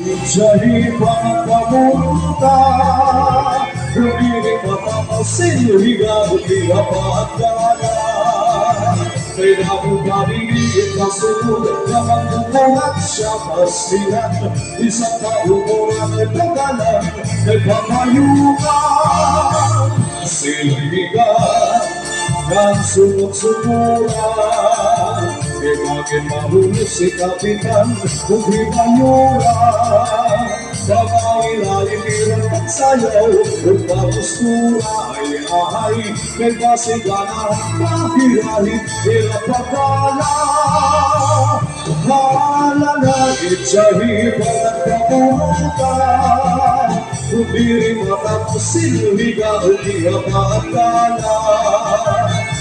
Jadi pangkamuta Berdiri mata sehingga tiga pagana Tidak mudah dikasih Jangan menolak siapa silat Bisa tahu orang kegalan Kepayungan Sehingga dan sumut-sumuran Makin mahu si kapitan Bukti Banyuran Bagai lain dirangkat sayaw Berbagus turai ahai Bebasi gana Pahirahi Ilapagala Halana Ijahi Bagat kamutan Berdiri mata silhiga Dia pagala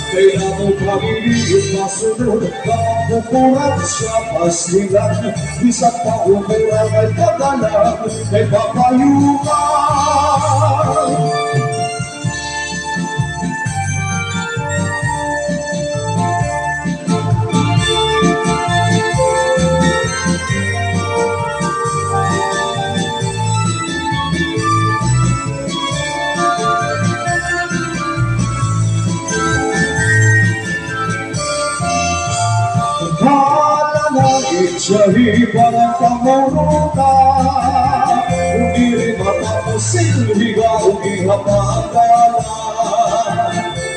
Kaya mo pag-ibig masunod Kapukuran siya pasilan Bisa pa umuran ay kagalan Ay papayukan Jadi para pangmuta Berdiri mata sehingga ugi hapagala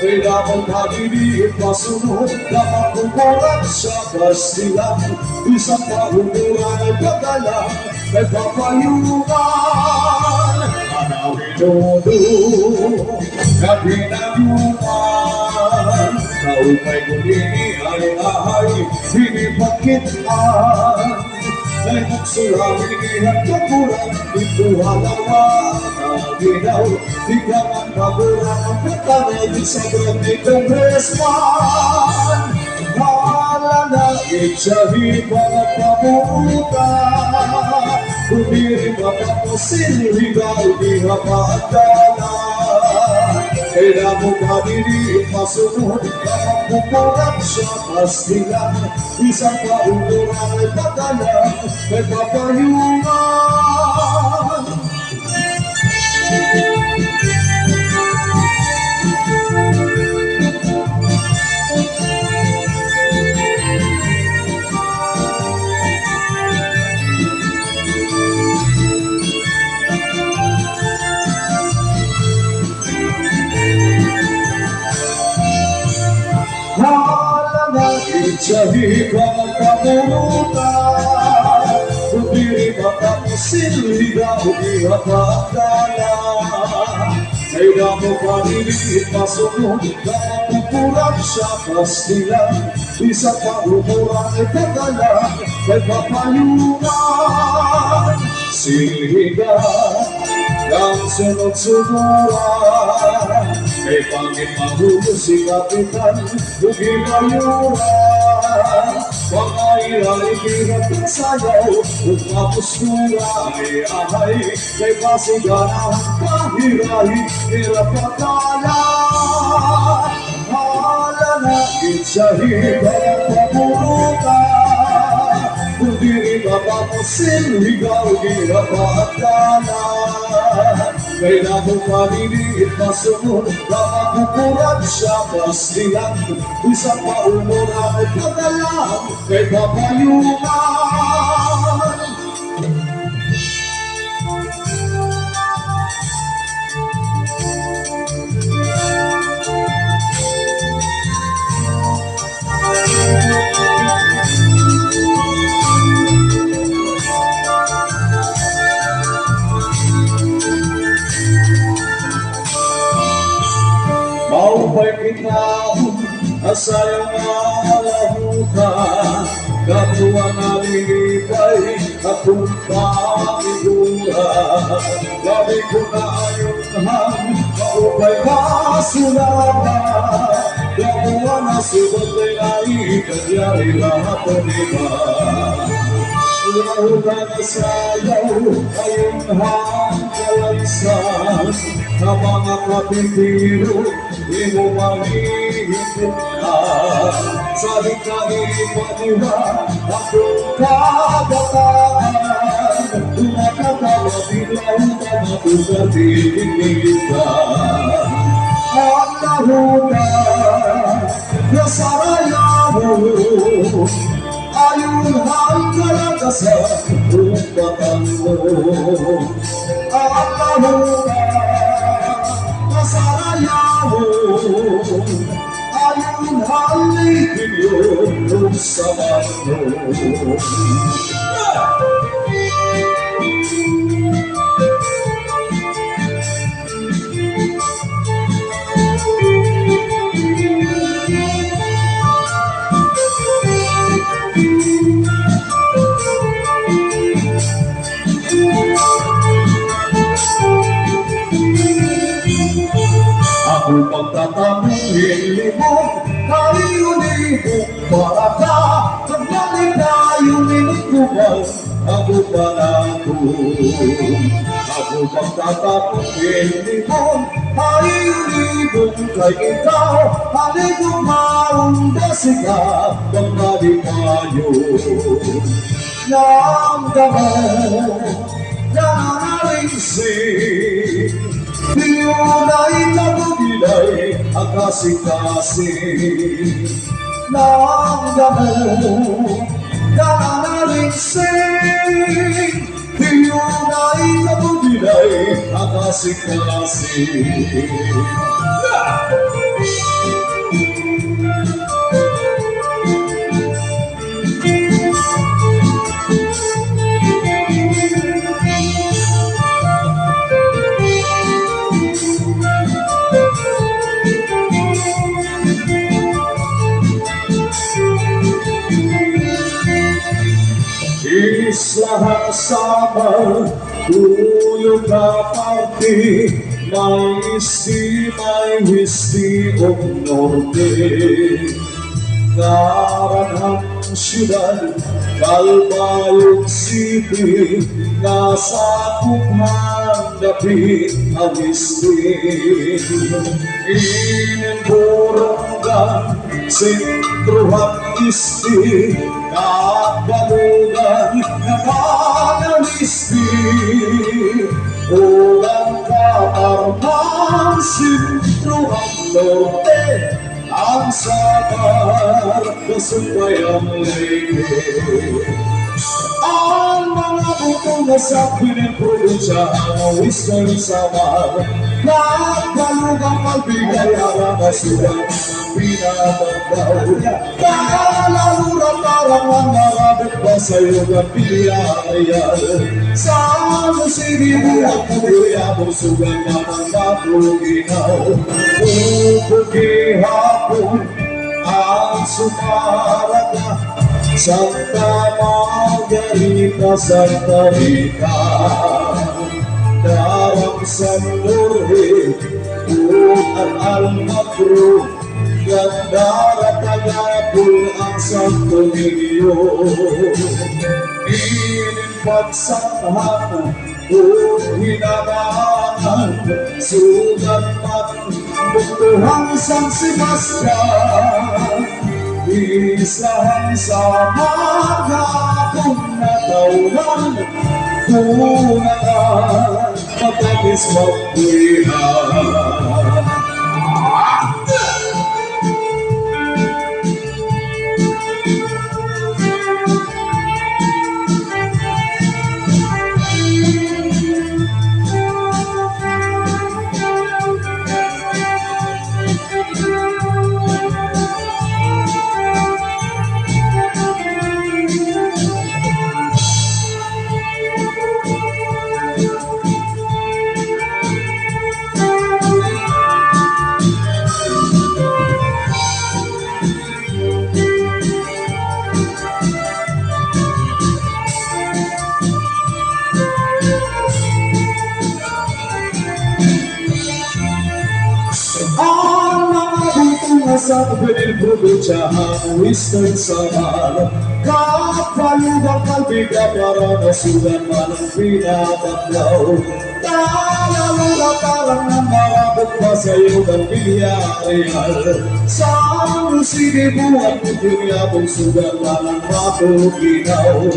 Tidak menghadiri pasunod Dapat kumpulan siya pastilan Bisa pa umuran ay kagalan Ay papayungan Anaw inudo na pinayungan Naupay kunini ay ahay Hinipakitan Ay magsulami at kapuran Ito halawa na ginaw Di ka man magulang ang katanay Sa gani kongresman Hala na itsahi para pamuta Bumiri mapapasiligaw Di hapagdala Kaya mo kadiri masunod Kapag pupulat siya pastilan Isang paunuran ay pagdalan May papayungan Jadi pangkamuta Berdiri mata silhiga Ugi hapagdala Kaya mo kadiri masunod Kapukuran siya pastilan Bisa pa umuran ay kagalan May papayungan Silhiga Yang sunod-sunuran Kay pangit mahulo si kapitan Ugi Banyuran Mga ilay hirap ng sayaw Upapustura ay ahay Kay pasigana pahirahi Hirap pagkala Hala na itsahi Kaya pamuluta Berdiri mapapasilhigaw Hirap pagkala Kaya mo paniliit masunod Nakapukuran siya pastilan Isang paumuran ay pagalan Kay papayungan Maupay kita asayang alahutan Kapwa nalilipay akong pangiguran Labi ko na ayunhan maupay kasulaman Kapwa na subagay na ikadyari lahat ng iba Lahutan na sayaw ayunhan kalansan Na mga kapitiro di mo maghihintunan Sa di ka ipatira akong kagataan Tumakatawa bigla utang ako sa tinigitan. Ang lahutan na sarayaw ayun ang kalagasan upatan mo. Ang lahutan na sarayaw ayun ang ligilyo sa bando. Ako pagtatanungin limon, kaliunibong para ka. Pagbalik tayo minutubang, ako panatong. Ako pagtatanungin limon, kaliunibong kay ikaw. Haligong maundas ka, pagbalik tayo. Namdaman, nanaringsing, Piyunay na bugilay akasing-kasing ng damo na naringsing. Piyunay na bugilay akasing-kasing. Islahang sama, tulog na party, may isti, may whiskey o norte. Karanang siyudad, Calbayog City, nasa kumandapit ang whiskey. Ininburonggan, sentruhan isti, Nagbalugan naman ang isti. Ulang kaarmang sintruhan norte, ang sabar kasumpay ang lady. Ang mga butong na sa pinimprobinsya, ang wisdom samar, nagbalugang magbigay ang kasuhan ng pinabagdaw. Kalalura parang ang marabot pa sa'yo ng pinayayal. Sa musini at pagkuyabong sugan naman matuginaw. Pupugi hapon ang sumarata, Santa Margarita, Santa Rita, Darang San Jorge, Ulan Almagro, Gandara Tagapul ang Santo Niño. Inimpagsantahan o hinabangan, sugat at butuhang San Sebastian. Isahan sa mga kung nataunan, tunangan, matamis magpuihan. Sa pinimprobinsya ang wisdom samar, kapalugang kalbiga para masugan man ang pinabaglaw. Talalura parang nang marabot pa sa'yo ng Villarreal. Sa musini buwan mo dunyabong sugan man ang matuginaw.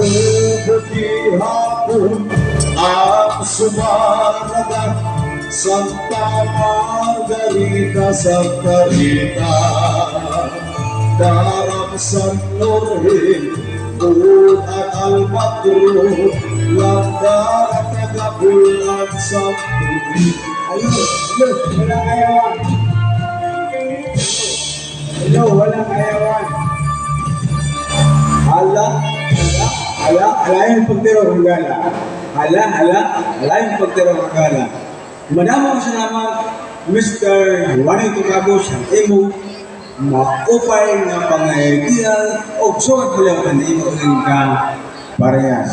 Tubuti hapon ang sumaragat Santa Margarita sa Carita Darang San Loren Tuod at Almatro Landar at Nagapulan sa tubig Walang ayawan. Hello, walang ayawan. Ala yung pagtiro ng gala. Ala yung pagtiro ng gala. Madama ko salamat, Mr. Juanito Cabos, ang imo, maupay nga pangayagiyal, o sukat mo lang ang imo uling ka parehas.